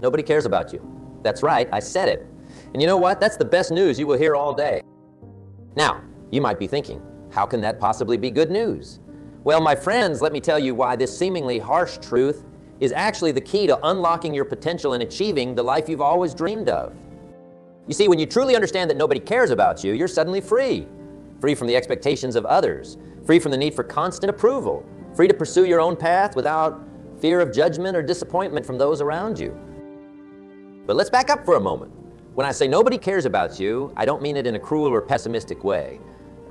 Nobody cares about you. That's right, I said it. And you know what? That's the best news you will hear all day. Now, you might be thinking, how can that possibly be good news? Well, my friends, let me tell you why this seemingly harsh truth is actually the key to unlocking your potential and achieving the life you've always dreamed of. You see, when you truly understand that nobody cares about you, you're suddenly free. Free from the expectations of others, free from the need for constant approval, free to pursue your own path without fear of judgment or disappointment from those around you. But let's back up for a moment. When I say nobody cares about you, I don't mean it in a cruel or pessimistic way.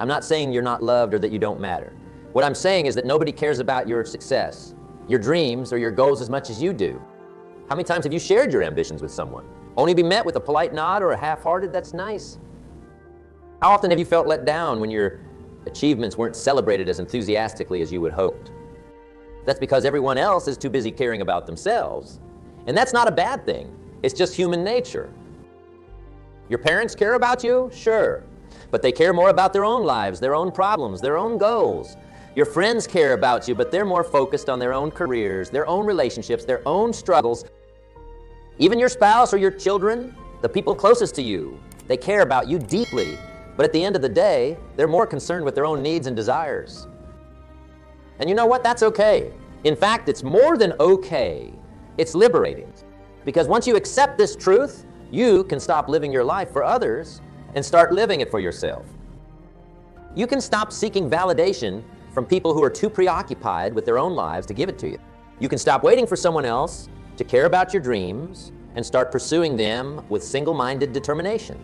I'm not saying you're not loved or that you don't matter. What I'm saying is that nobody cares about your success, your dreams, or your goals as much as you do. How many times have you shared your ambitions with someone? Only be met with a polite nod or a half-hearted, that's nice. How often have you felt let down when your achievements weren't celebrated as enthusiastically as you had hoped? That's because everyone else is too busy caring about themselves. And that's not a bad thing. It's just human nature. Your parents care about you? Sure. But they care more about their own lives, their own problems, their own goals. Your friends care about you, but they're more focused on their own careers, their own relationships, their own struggles. Even your spouse or your children, the people closest to you, they care about you deeply. But at the end of the day, they're more concerned with their own needs and desires. And you know what? That's okay. In fact, it's more than okay. It's liberating. Because once you accept this truth, you can stop living your life for others and start living it for yourself. You can stop seeking validation from people who are too preoccupied with their own lives to give it to you. You can stop waiting for someone else to care about your dreams and start pursuing them with single-minded determination.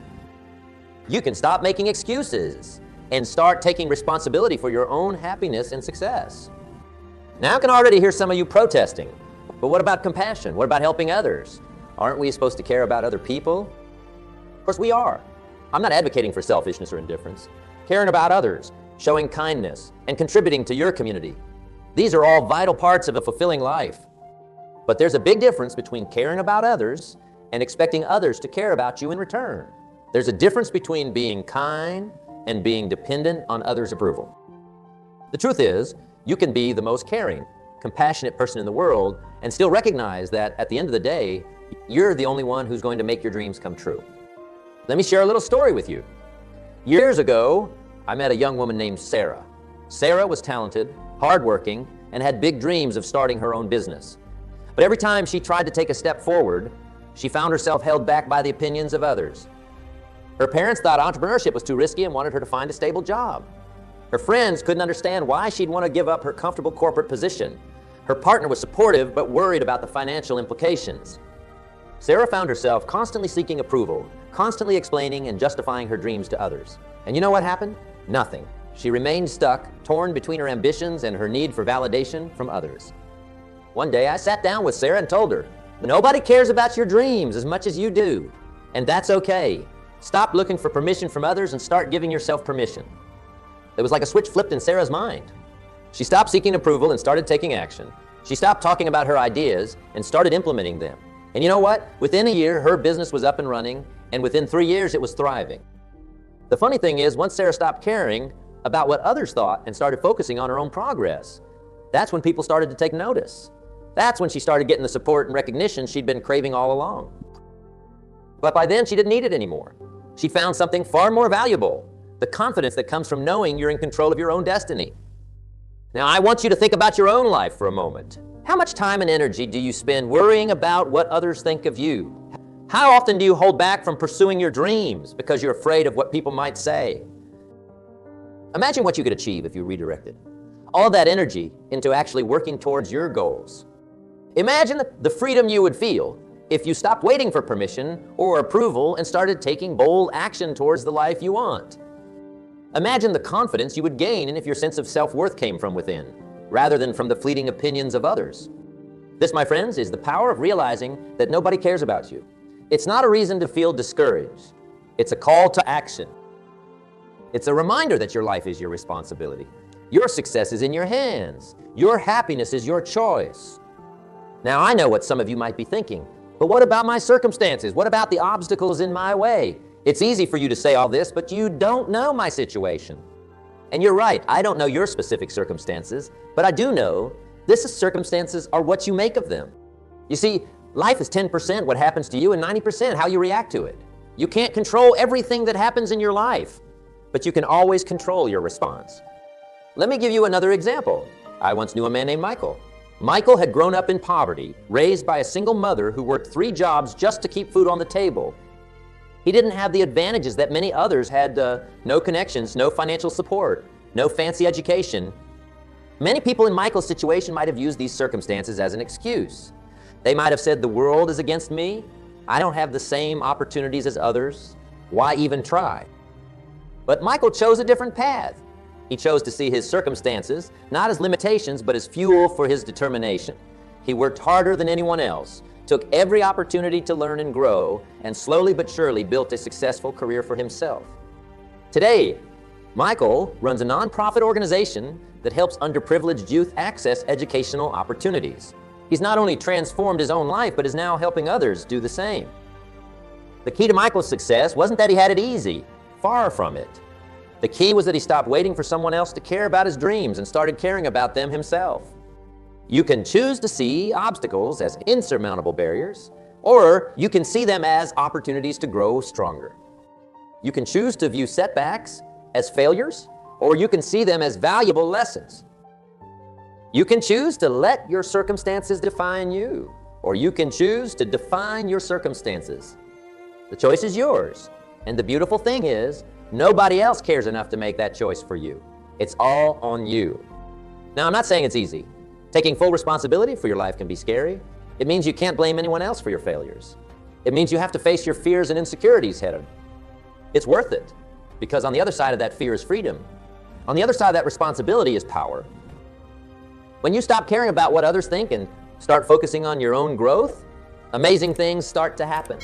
You can stop making excuses and start taking responsibility for your own happiness and success. Now I can already hear some of you protesting. But what about compassion? What about helping others? Aren't we supposed to care about other people? Of course we are. I'm not advocating for selfishness or indifference. Caring about others, showing kindness, and contributing to your community. These are all vital parts of a fulfilling life. But there's a big difference between caring about others and expecting others to care about you in return. There's a difference between being kind and being dependent on others' approval. The truth is, you can be the most caring, compassionate person in the world and still recognize that at the end of the day, you're the only one who's going to make your dreams come true. Let me share a little story with you. Years ago, I met a young woman named Sarah. Sarah was talented, hardworking, and had big dreams of starting her own business. But every time she tried to take a step forward, she found herself held back by the opinions of others. Her parents thought entrepreneurship was too risky and wanted her to find a stable job. Her friends couldn't understand why she'd want to give up her comfortable corporate position. Her partner was supportive but worried about the financial implications. Sarah found herself constantly seeking approval, constantly explaining and justifying her dreams to others. And you know what happened? Nothing. She remained stuck, torn between her ambitions and her need for validation from others. One day I sat down with Sarah and told her, nobody cares about your dreams as much as you do. And that's okay. Stop looking for permission from others and start giving yourself permission. It was like a switch flipped in Sarah's mind. She stopped seeking approval and started taking action. She stopped talking about her ideas and started implementing them. And you know what? Within a year, her business was up and running, and within 3 years, it was thriving. The funny thing is, once Sarah stopped caring about what others thought and started focusing on her own progress, that's when people started to take notice. That's when she started getting the support and recognition she'd been craving all along. But by then, she didn't need it anymore. She found something far more valuable, the confidence that comes from knowing you're in control of your own destiny. Now, I want you to think about your own life for a moment. How much time and energy do you spend worrying about what others think of you? How often do you hold back from pursuing your dreams because you're afraid of what people might say? Imagine what you could achieve if you redirected all that energy into actually working towards your goals. Imagine the freedom you would feel if you stopped waiting for permission or approval and started taking bold action towards the life you want. Imagine the confidence you would gain if your sense of self-worth came from within, rather than from the fleeting opinions of others. This, my friends, is the power of realizing that nobody cares about you. It's not a reason to feel discouraged. It's a call to action. It's a reminder that your life is your responsibility. Your success is in your hands. Your happiness is your choice. Now, I know what some of you might be thinking, but what about my circumstances? What about the obstacles in my way? It's easy for you to say all this, but you don't know my situation. And you're right, I don't know your specific circumstances, but I do know these circumstances are what you make of them. You see, Life is 10% what happens to you and 90% how you react to it. You can't control everything that happens in your life, but you can always control your response. Let me give you another example. I once knew a man named Michael. Michael had grown up in poverty, raised by a single mother who worked 3 jobs just to keep food on the table. He didn't have the advantages that many others had, no connections, no financial support, no fancy education. Many people in Michael's situation might have used these circumstances as an excuse. They might have said, the world is against me. I don't have the same opportunities as others. Why even try? But Michael chose a different path. He chose to see his circumstances not as limitations, but as fuel for his determination. He worked harder than anyone else, took every opportunity to learn and grow, and slowly but surely built a successful career for himself. Today, Michael runs a nonprofit organization that helps underprivileged youth access educational opportunities. He's not only transformed his own life, but is now helping others do the same. The key to Michael's success wasn't that he had it easy. Far from it. The key was that he stopped waiting for someone else to care about his dreams and started caring about them himself. You can choose to see obstacles as insurmountable barriers, or you can see them as opportunities to grow stronger. You can choose to view setbacks as failures, or you can see them as valuable lessons. You can choose to let your circumstances define you, or you can choose to define your circumstances. The choice is yours, and the beautiful thing is, nobody else cares enough to make that choice for you. It's all on you. Now, I'm not saying it's easy. Taking full responsibility for your life can be scary. It means you can't blame anyone else for your failures. It means you have to face your fears and insecurities head on. It's worth it, because on the other side of that fear is freedom. On the other side of that responsibility is power. When you stop caring about what others think and start focusing on your own growth, amazing things start to happen.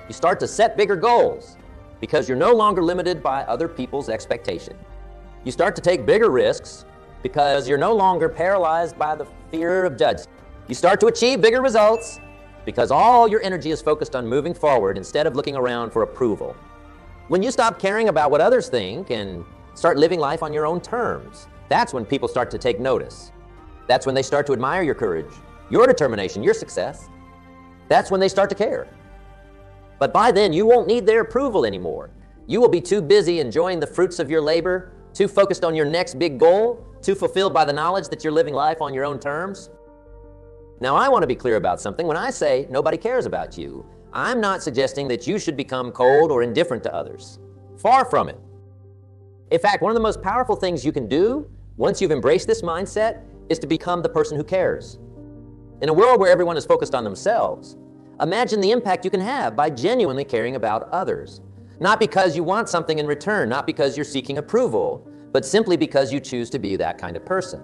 You start to set bigger goals because you're no longer limited by other people's expectation. You start to take bigger risks because you're no longer paralyzed by the fear of judgment. You start to achieve bigger results because all your energy is focused on moving forward instead of looking around for approval. When you stop caring about what others think and start living life on your own terms, that's when people start to take notice. That's when they start to admire your courage, your determination, your success. That's when they start to care. But by then, you won't need their approval anymore. You will be too busy enjoying the fruits of your labor, too focused on your next big goal, too fulfilled by the knowledge that you're living life on your own terms. Now, I want to be clear about something. When I say nobody cares about you, I'm not suggesting that you should become cold or indifferent to others. Far from it. In fact, one of the most powerful things you can do once you've embraced this mindset is to become the person who cares. In a world where everyone is focused on themselves, imagine the impact you can have by genuinely caring about others. Not because you want something in return, not because you're seeking approval, but simply because you choose to be that kind of person.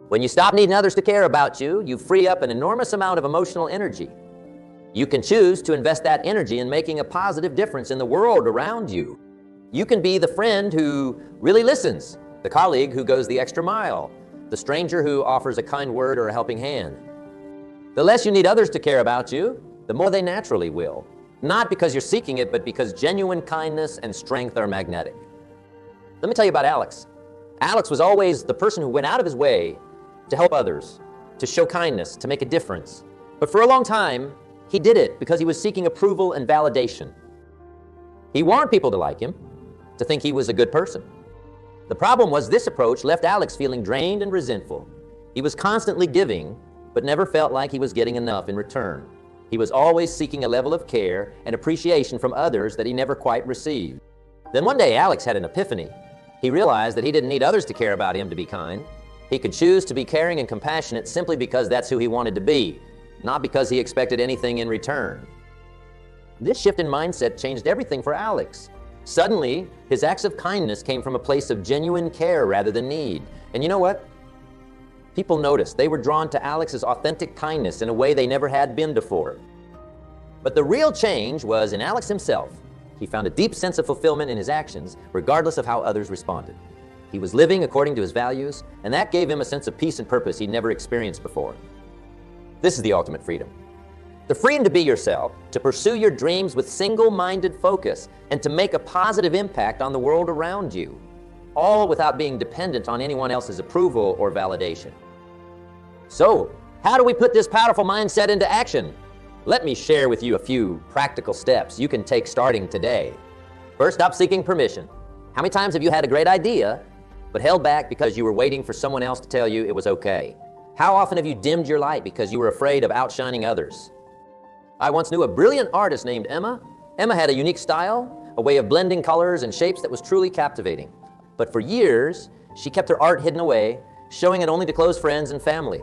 When you stop needing others to care about you, you free up an enormous amount of emotional energy. You can choose to invest that energy in making a positive difference in the world around you. You can be the friend who really listens, the colleague who goes the extra mile, the stranger who offers a kind word or a helping hand. The less you need others to care about you, the more they naturally will. Not because you're seeking it, but because genuine kindness and strength are magnetic. Let me tell you about Alex. Alex was always the person who went out of his way to help others, to show kindness, to make a difference. But for a long time, he did it because he was seeking approval and validation. He wanted people to like him, to think he was a good person. The problem was this approach left Alex feeling drained and resentful. He was constantly giving, but never felt like he was getting enough in return. He was always seeking a level of care and appreciation from others that he never quite received. Then one day, Alex had an epiphany. He realized that he didn't need others to care about him to be kind. He could choose to be caring and compassionate simply because that's who he wanted to be, not because he expected anything in return. This shift in mindset changed everything for Alex. Suddenly, his acts of kindness came from a place of genuine care rather than need. And you know what? People noticed. They were drawn to Alex's authentic kindness in a way they never had been before. But the real change was in Alex himself. He found a deep sense of fulfillment in his actions, regardless of how others responded. He was living according to his values, and that gave him a sense of peace and purpose he'd never experienced before. This is the ultimate freedom. The freedom to be yourself, to pursue your dreams with single-minded focus, and to make a positive impact on the world around you, all without being dependent on anyone else's approval or validation. So, how do we put this powerful mindset into action? Let me share with you a few practical steps you can take starting today. First, stop seeking permission. How many times have you had a great idea, but held back because you were waiting for someone else to tell you it was okay? How often have you dimmed your light because you were afraid of outshining others? I once knew a brilliant artist named Emma. Emma had a unique style, a way of blending colors and shapes that was truly captivating. But for years, she kept her art hidden away, showing it only to close friends and family.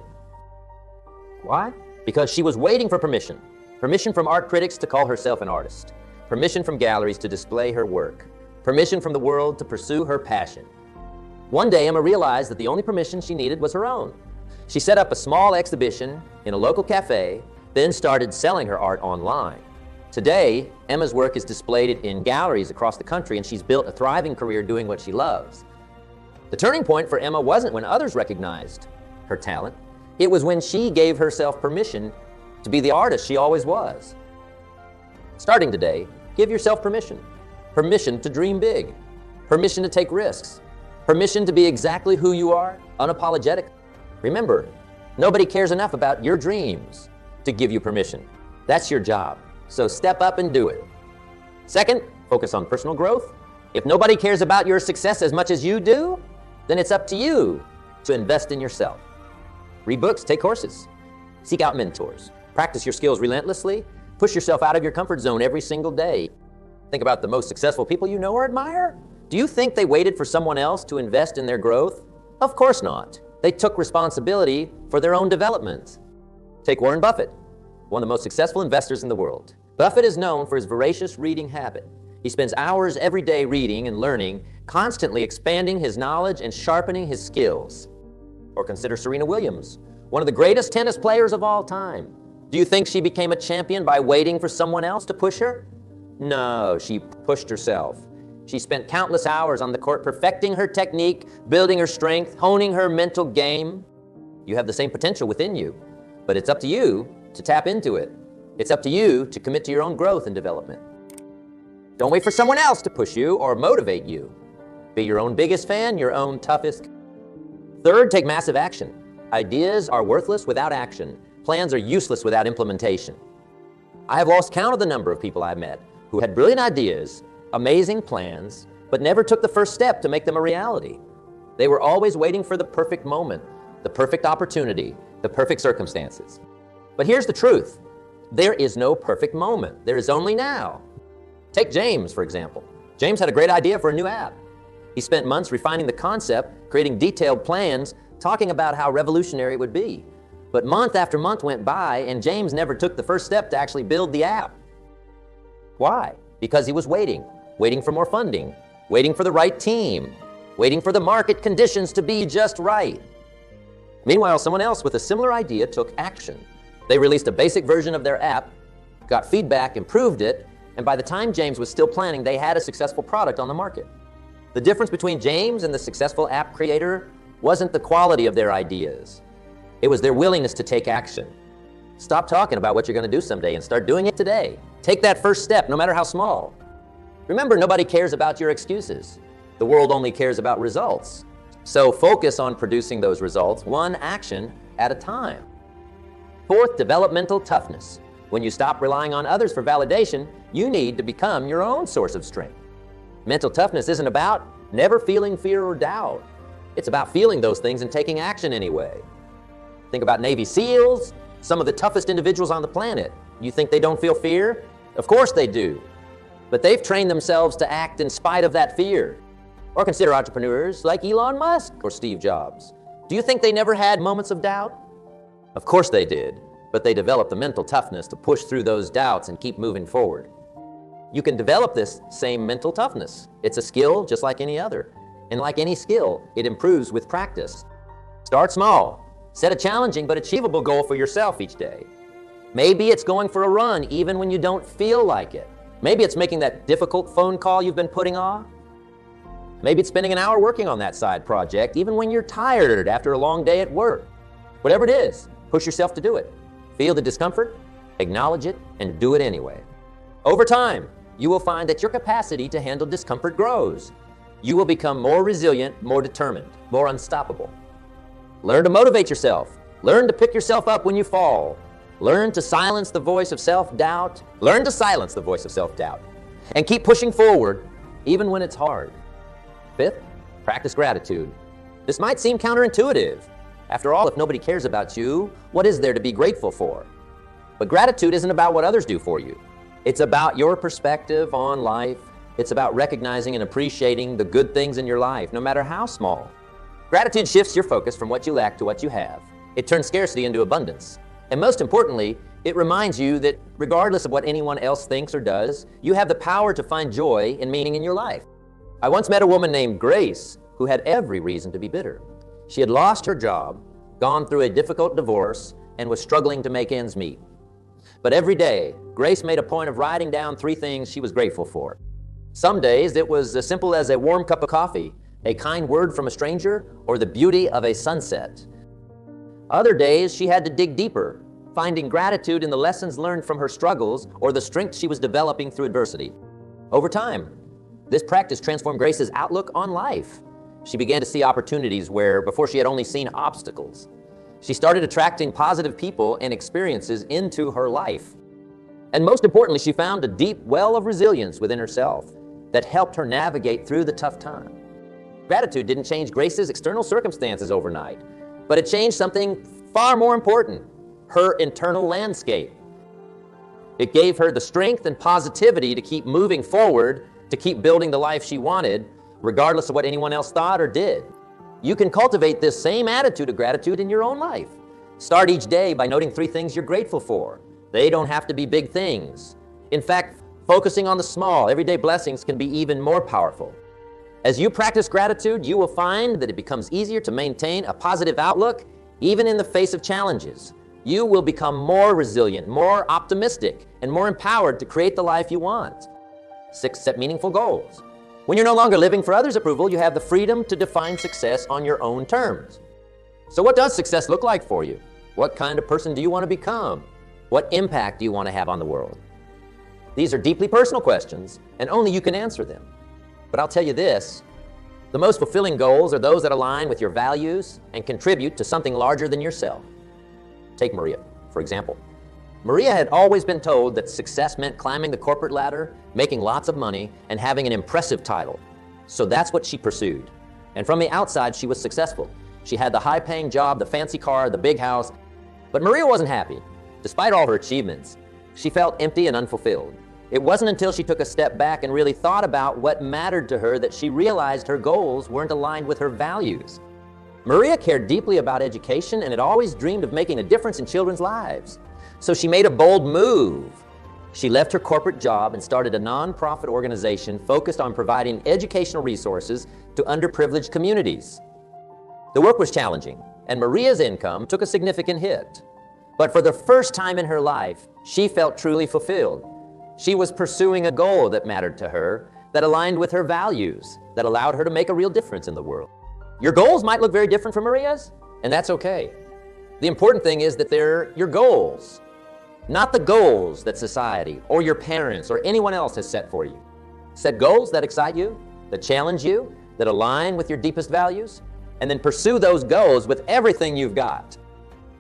Why? Because she was waiting for permission. Permission from art critics to call herself an artist. Permission from galleries to display her work. Permission from the world to pursue her passion. One day, Emma realized that the only permission she needed was her own. She set up a small exhibition in a local cafe, then started selling her art online. Today, Emma's work is displayed in galleries across the country, and she's built a thriving career doing what she loves. The turning point for Emma wasn't when others recognized her talent. It was when she gave herself permission to be the artist she always was. Starting today, give yourself permission. Permission to dream big. Permission to take risks. Permission to be exactly who you are, unapologetic. Remember, nobody cares enough about your dreams to give you permission. That's your job. So step up and do it. Second, focus on personal growth. If nobody cares about your success as much as you do, then it's up to you to invest in yourself. Read books, take courses, seek out mentors, practice your skills relentlessly, push yourself out of your comfort zone every single day. Think about the most successful people you know or admire. Do you think they waited for someone else to invest in their growth? Of course not. They took responsibility for their own development. Take Warren Buffett, one of the most successful investors in the world. Buffett is known for his voracious reading habit. He spends hours every day reading and learning, constantly expanding his knowledge and sharpening his skills. Or consider Serena Williams, one of the greatest tennis players of all time. Do you think she became a champion by waiting for someone else to push her? No, she pushed herself. She spent countless hours on the court perfecting her technique, building her strength, honing her mental game. You have the same potential within you, but it's up to you to tap into it. It's up to you to commit to your own growth and development. Don't wait for someone else to push you or motivate you. Be your own biggest fan, your own toughest. Third, take massive action. Ideas are worthless without action. Plans are useless without implementation. I have lost count of the number of people I've met who had brilliant ideas, amazing plans, but never took the first step to make them a reality. They were always waiting for the perfect moment, the perfect opportunity, the perfect circumstances. But here's the truth. There is no perfect moment. There is only now. Take James, for example. James had a great idea for a new app. He spent months refining the concept, creating detailed plans, talking about how revolutionary it would be. But month after month went by, and James never took the first step to actually build the app. Why? Because he was waiting for more funding, waiting for the right team, waiting for the market conditions to be just right. Meanwhile, someone else with a similar idea took action. They released a basic version of their app, got feedback, improved it, and by the time James was still planning, they had a successful product on the market. The difference between James and the successful app creator wasn't the quality of their ideas. It was their willingness to take action. Stop talking about what you're going to do someday and start doing it today. Take that first step, no matter how small. Remember, nobody cares about your excuses. The world only cares about results. So focus on producing those results, one action at a time. Fourth, developmental toughness. When you stop relying on others for validation, you need to become your own source of strength. Mental toughness isn't about never feeling fear or doubt. It's about feeling those things and taking action anyway. Think about Navy SEALs, some of the toughest individuals on the planet. You think they don't feel fear? Of course they do. But they've trained themselves to act in spite of that fear. Or consider entrepreneurs like Elon Musk or Steve Jobs. Do you think they never had moments of doubt? Of course they did, but they developed the mental toughness to push through those doubts and keep moving forward. You can develop this same mental toughness. It's a skill just like any other. And like any skill, it improves with practice. Start small. Set a challenging but achievable goal for yourself each day. Maybe it's going for a run even when you don't feel like it. Maybe it's making that difficult phone call you've been putting off. Maybe it's spending an hour working on that side project even when you're tired after a long day at work. Whatever it is, push yourself to do it. Feel the discomfort, acknowledge it, and do it anyway. Over time, you will find that your capacity to handle discomfort grows. You will become more resilient, more determined, more unstoppable. Learn to motivate yourself. Learn to pick yourself up when you fall. Learn to silence the voice of self-doubt. Learn to silence the voice of self-doubt. And keep pushing forward, even when it's hard. Fifth, practice gratitude. This might seem counterintuitive. After all, if nobody cares about you, what is there to be grateful for? But gratitude isn't about what others do for you. It's about your perspective on life. It's about recognizing and appreciating the good things in your life, no matter how small. Gratitude shifts your focus from what you lack to what you have. It turns scarcity into abundance. And most importantly, it reminds you that regardless of what anyone else thinks or does, you have the power to find joy and meaning in your life. I once met a woman named Grace who had every reason to be bitter. She had lost her job, gone through a difficult divorce, and was struggling to make ends meet. But every day, Grace made a point of writing down 3 things she was grateful for. Some days it was as simple as a warm cup of coffee, a kind word from a stranger, or the beauty of a sunset. Other days she had to dig deeper, finding gratitude in the lessons learned from her struggles or the strength she was developing through adversity. Over time, this practice transformed Grace's outlook on life. She began to see opportunities where before she had only seen obstacles. She started attracting positive people and experiences into her life. And most importantly, she found a deep well of resilience within herself that helped her navigate through the tough time. Gratitude didn't change Grace's external circumstances overnight, but it changed something far more important, her internal landscape. It gave her the strength and positivity to keep moving forward, to keep building the life she wanted, regardless of what anyone else thought or did. You can cultivate this same attitude of gratitude in your own life. Start each day by noting 3 things you're grateful for. They don't have to be big things. In fact, focusing on the small, everyday blessings can be even more powerful. As you practice gratitude, you will find that it becomes easier to maintain a positive outlook, even in the face of challenges. You will become more resilient, more optimistic, and more empowered to create the life you want. 6, set meaningful goals. When you're no longer living for others' approval, you have the freedom to define success on your own terms. So what does success look like for you? What kind of person do you want to become? What impact do you want to have on the world? These are deeply personal questions, and only you can answer them. But I'll tell you this, the most fulfilling goals are those that align with your values and contribute to something larger than yourself. Take Maria, for example. Maria had always been told that success meant climbing the corporate ladder, making lots of money, and having an impressive title. So that's what she pursued. And from the outside, she was successful. She had the high-paying job, the fancy car, the big house. But Maria wasn't happy. Despite all her achievements, she felt empty and unfulfilled. It wasn't until she took a step back and really thought about what mattered to her that she realized her goals weren't aligned with her values. Maria cared deeply about education and had always dreamed of making a difference in children's lives. So she made a bold move. She left her corporate job and started a nonprofit organization focused on providing educational resources to underprivileged communities. The work was challenging, and Maria's income took a significant hit. But for the first time in her life, she felt truly fulfilled. She was pursuing a goal that mattered to her, that aligned with her values, that allowed her to make a real difference in the world. Your goals might look very different from Maria's, and that's okay. The important thing is that they're your goals, not the goals that society or your parents or anyone else has set for you. Set goals that excite you, that challenge you, that align with your deepest values, and then pursue those goals with everything you've got.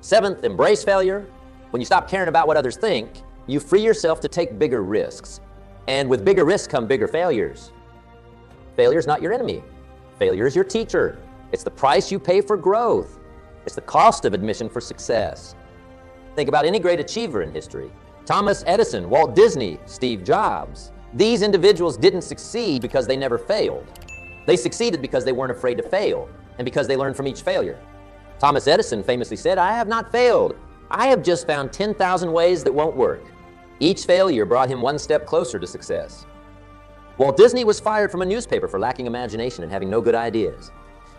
7th, embrace failure. When you stop caring about what others think, you free yourself to take bigger risks. And with bigger risks come bigger failures. Failure is not your enemy. Failure is your teacher. It's the price you pay for growth. It's the cost of admission for success. Think about any great achiever in history. Thomas Edison, Walt Disney, Steve Jobs. These individuals didn't succeed because they never failed. They succeeded because they weren't afraid to fail and because they learned from each failure. Thomas Edison famously said, "I have not failed. I have just found 10,000 ways that won't work." Each failure brought him one step closer to success. Walt Disney was fired from a newspaper for lacking imagination and having no good ideas.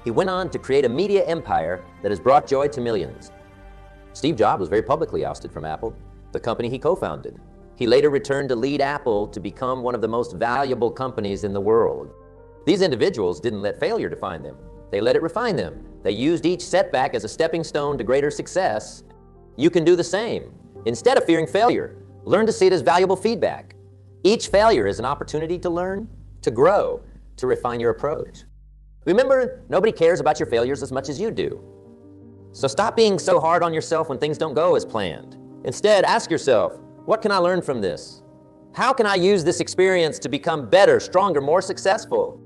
He went on to create a media empire that has brought joy to millions. Steve Jobs was very publicly ousted from Apple, the company he co-founded. He later returned to lead Apple to become one of the most valuable companies in the world. These individuals didn't let failure define them. They let it refine them. They used each setback as a stepping stone to greater success. You can do the same. Instead of fearing failure, learn to see it as valuable feedback. Each failure is an opportunity to learn, to grow, to refine your approach. Remember, nobody cares about your failures as much as you do. So stop being so hard on yourself when things don't go as planned. Instead, ask yourself, what can I learn from this? How can I use this experience to become better, stronger, more successful?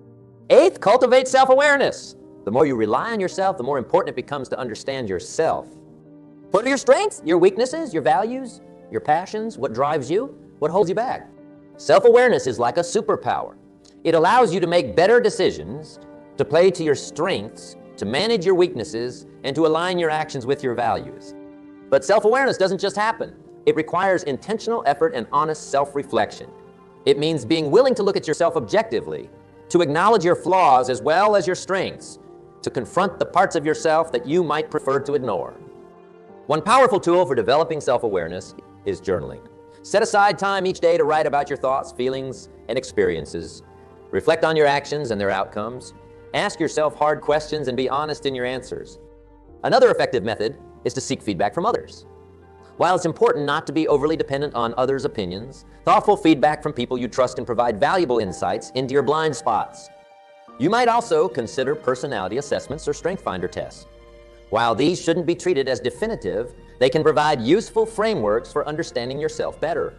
Eighth, cultivate self-awareness. The more you rely on yourself, the more important it becomes to understand yourself. What are your strengths, your weaknesses, your values, your passions, what drives you, what holds you back? Self-awareness is like a superpower. It allows you to make better decisions, to play to your strengths, to manage your weaknesses, and to align your actions with your values. But self-awareness doesn't just happen. It requires intentional effort and honest self-reflection. It means being willing to look at yourself objectively, to acknowledge your flaws as well as your strengths, to confront the parts of yourself that you might prefer to ignore. One powerful tool for developing self-awareness is journaling. Set aside time each day to write about your thoughts, feelings, and experiences. Reflect on your actions and their outcomes. Ask yourself hard questions and be honest in your answers. Another effective method is to seek feedback from others. While it's important not to be overly dependent on others' opinions, thoughtful feedback from people you trust can provide valuable insights into your blind spots. You might also consider personality assessments or strength finder tests. While these shouldn't be treated as definitive, they can provide useful frameworks for understanding yourself better.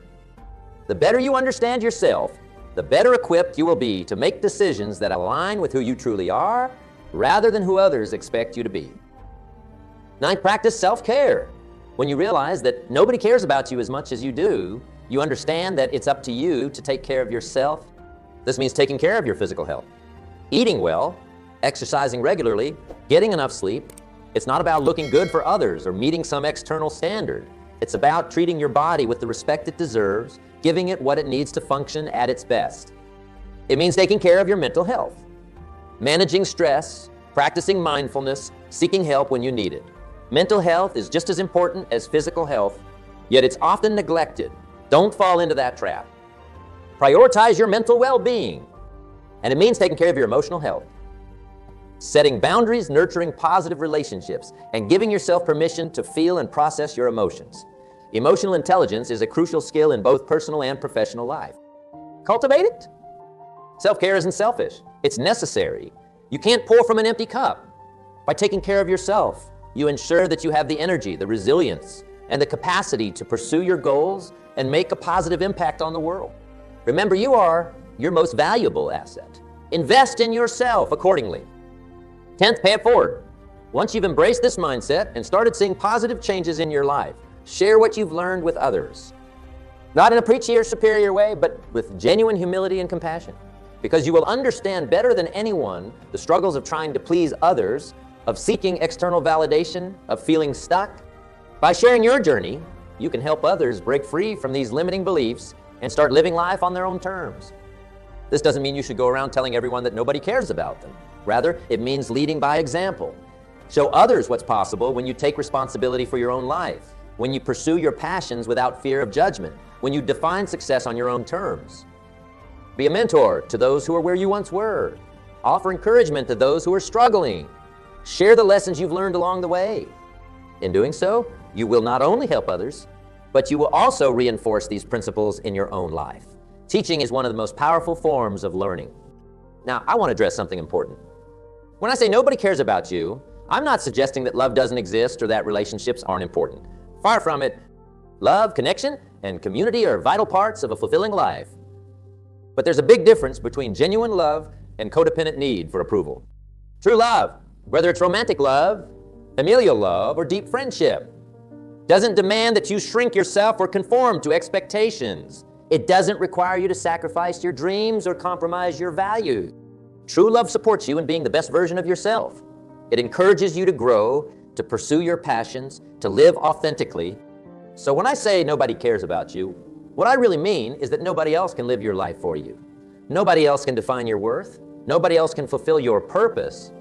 The better you understand yourself, the better equipped you will be to make decisions that align with who you truly are, rather than who others expect you to be. Ninth, practice self-care. When you realize that nobody cares about you as much as you do, you understand that it's up to you to take care of yourself. This means taking care of your physical health, eating well, exercising regularly, getting enough sleep. It's not about looking good for others or meeting some external standard. It's about treating your body with the respect it deserves, giving it what it needs to function at its best. It means taking care of your mental health, managing stress, practicing mindfulness, seeking help when you need it. Mental health is just as important as physical health, yet it's often neglected. Don't fall into that trap. Prioritize your mental well-being, and it means taking care of your emotional health. Setting boundaries, nurturing positive relationships, and giving yourself permission to feel and process your emotions. Emotional intelligence is a crucial skill in both personal and professional life. Cultivate it. Self-care isn't selfish. It's necessary. You can't pour from an empty cup. By taking care of yourself, you ensure that you have the energy, the resilience, and the capacity to pursue your goals and make a positive impact on the world. Remember, you are your most valuable asset. Invest in yourself accordingly. 10th, pay it forward. Once you've embraced this mindset and started seeing positive changes in your life, share what you've learned with others. Not in a preachy or superior way, but with genuine humility and compassion. Because you will understand better than anyone the struggles of trying to please others, of seeking external validation, of feeling stuck. By sharing your journey, you can help others break free from these limiting beliefs and start living life on their own terms. This doesn't mean you should go around telling everyone that nobody cares about them. Rather, it means leading by example. Show others what's possible when you take responsibility for your own life, when you pursue your passions without fear of judgment, when you define success on your own terms. Be a mentor to those who are where you once were. Offer encouragement to those who are struggling. Share the lessons you've learned along the way. In doing so, you will not only help others, but you will also reinforce these principles in your own life. Teaching is one of the most powerful forms of learning. Now, I want to address something important. When I say nobody cares about you, I'm not suggesting that love doesn't exist or that relationships aren't important. Far from it. Love, connection, and community are vital parts of a fulfilling life. But there's a big difference between genuine love and codependent need for approval. True love, whether it's romantic love, familial love, or deep friendship, doesn't demand that you shrink yourself or conform to expectations. It doesn't require you to sacrifice your dreams or compromise your values. True love supports you in being the best version of yourself. It encourages you to grow, to pursue your passions, to live authentically. So when I say nobody cares about you, what I really mean is that nobody else can live your life for you. Nobody else can define your worth. Nobody else can fulfill your purpose.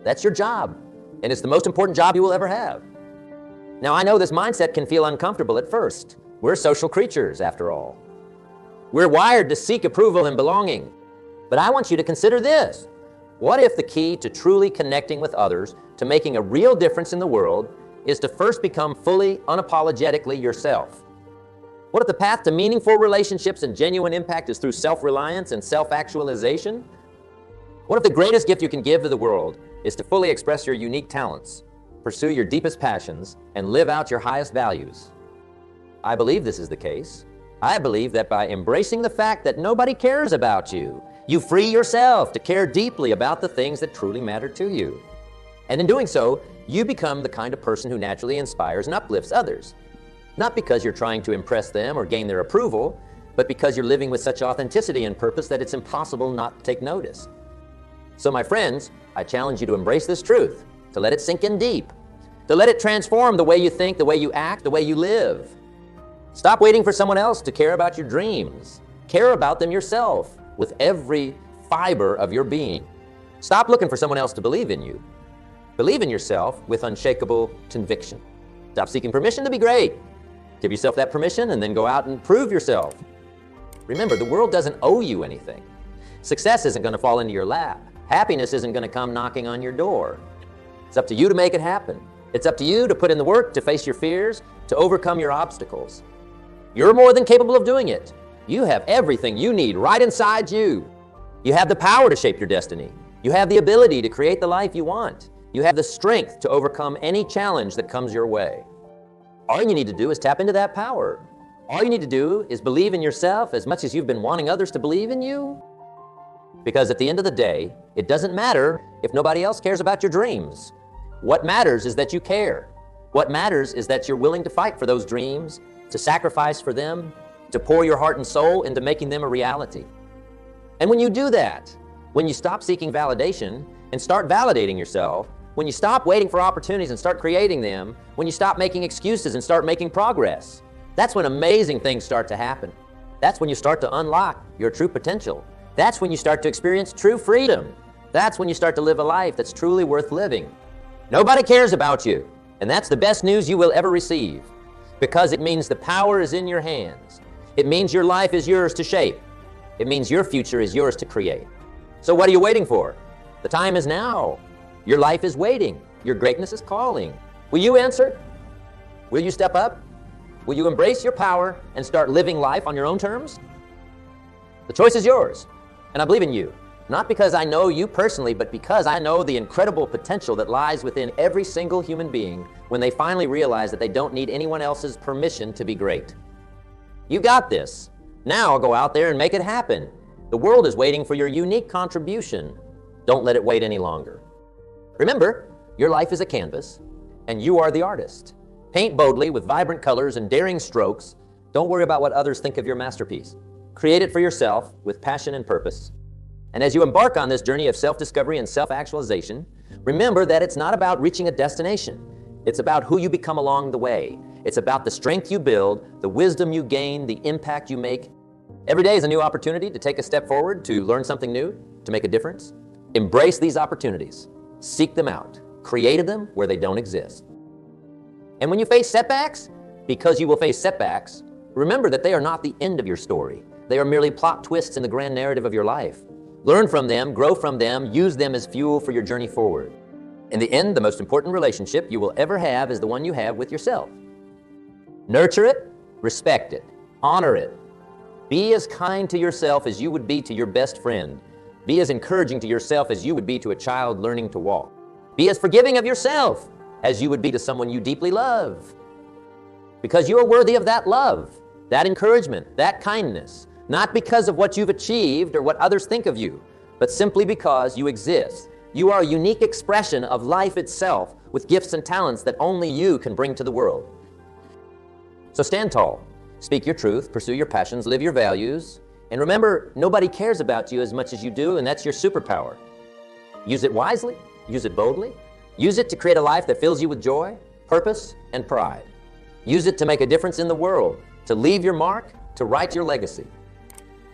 That's your job, and it's the most important job you will ever have. Now, I know this mindset can feel uncomfortable at first. We're social creatures, after all. We're wired to seek approval and belonging. But I want you to consider this. What if the key to truly connecting with others, to making a real difference in the world, is to first become fully, unapologetically yourself? What if the path to meaningful relationships and genuine impact is through self-reliance and self-actualization? What if the greatest gift you can give to the world is to fully express your unique talents, pursue your deepest passions, and live out your highest values? I believe this is the case. I believe that by embracing the fact that nobody cares about you, you free yourself to care deeply about the things that truly matter to you. And in doing so, you become the kind of person who naturally inspires and uplifts others. Not because you're trying to impress them or gain their approval, but because you're living with such authenticity and purpose that it's impossible not to take notice. So my friends, I challenge you to embrace this truth, to let it sink in deep, to let it transform the way you think, the way you act, the way you live. Stop waiting for someone else to care about your dreams. Care about them yourself with every fiber of your being. Stop looking for someone else to believe in you. Believe in yourself with unshakable conviction. Stop seeking permission to be great. Give yourself that permission and then go out and prove yourself. Remember, the world doesn't owe you anything. Success isn't going to fall into your lap. Happiness isn't going to come knocking on your door. It's up to you to make it happen. It's up to you to put in the work, to face your fears, to overcome your obstacles. You're more than capable of doing it. You have everything you need right inside you. You have the power to shape your destiny. You have the ability to create the life you want. You have the strength to overcome any challenge that comes your way. All you need to do is tap into that power. All you need to do is believe in yourself as much as you've been wanting others to believe in you. Because at the end of the day, it doesn't matter if nobody else cares about your dreams. What matters is that you care. What matters is that you're willing to fight for those dreams, to sacrifice for them, to pour your heart and soul into making them a reality. And when you do that, when you stop seeking validation and start validating yourself, when you stop waiting for opportunities and start creating them, when you stop making excuses and start making progress, that's when amazing things start to happen. That's when you start to unlock your true potential. That's when you start to experience true freedom. That's when you start to live a life that's truly worth living. Nobody cares about you, and that's the best news you will ever receive, because it means the power is in your hands. It means your life is yours to shape. It means your future is yours to create. So what are you waiting for? The time is now. Your life is waiting. Your greatness is calling. Will you answer? Will you step up? Will you embrace your power and start living life on your own terms? The choice is yours, and I believe in you. Not because I know you personally, but because I know the incredible potential that lies within every single human being when they finally realize that they don't need anyone else's permission to be great. You got this. Now go out there and make it happen. The world is waiting for your unique contribution. Don't let it wait any longer. Remember, your life is a canvas, and you are the artist. Paint boldly with vibrant colors and daring strokes. Don't worry about what others think of your masterpiece. Create it for yourself with passion and purpose. And as you embark on this journey of self-discovery and self-actualization, remember that it's not about reaching a destination. It's about who you become along the way. It's about the strength you build, the wisdom you gain, the impact you make. Every day is a new opportunity to take a step forward, to learn something new, to make a difference. Embrace these opportunities. Seek them out. Create them where they don't exist. And when you face setbacks, because you will face setbacks, remember that they are not the end of your story. They are merely plot twists in the grand narrative of your life. Learn from them, grow from them, use them as fuel for your journey forward. In the end, the most important relationship you will ever have is the one you have with yourself. Nurture it, respect it, honor it. Be as kind to yourself as you would be to your best friend. Be as encouraging to yourself as you would be to a child learning to walk. Be as forgiving of yourself as you would be to someone you deeply love. Because you are worthy of that love, that encouragement, that kindness, not because of what you've achieved or what others think of you, but simply because you exist. You are a unique expression of life itself with gifts and talents that only you can bring to the world. So stand tall, speak your truth, pursue your passions, live your values, and remember, nobody cares about you as much as you do, and that's your superpower. Use it wisely, use it boldly, use it to create a life that fills you with joy, purpose, and pride. Use it to make a difference in the world, to leave your mark, to write your legacy.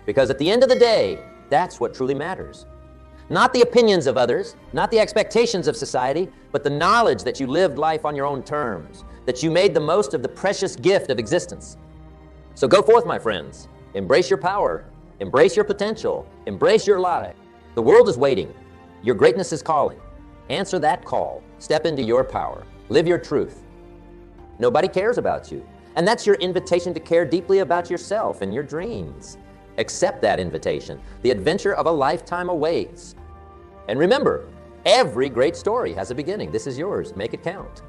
Because at the end of the day, that's what truly matters. Not the opinions of others, not the expectations of society, but the knowledge that you lived life on your own terms, that you made the most of the precious gift of existence. So go forth, my friends. Embrace your power, embrace your potential, embrace your life. The world is waiting. Your greatness is calling. Answer that call. Step into your power. Live your truth. Nobody cares about you. And that's your invitation to care deeply about yourself and your dreams. Accept that invitation. The adventure of a lifetime awaits. And remember, every great story has a beginning. This is yours. Make it count.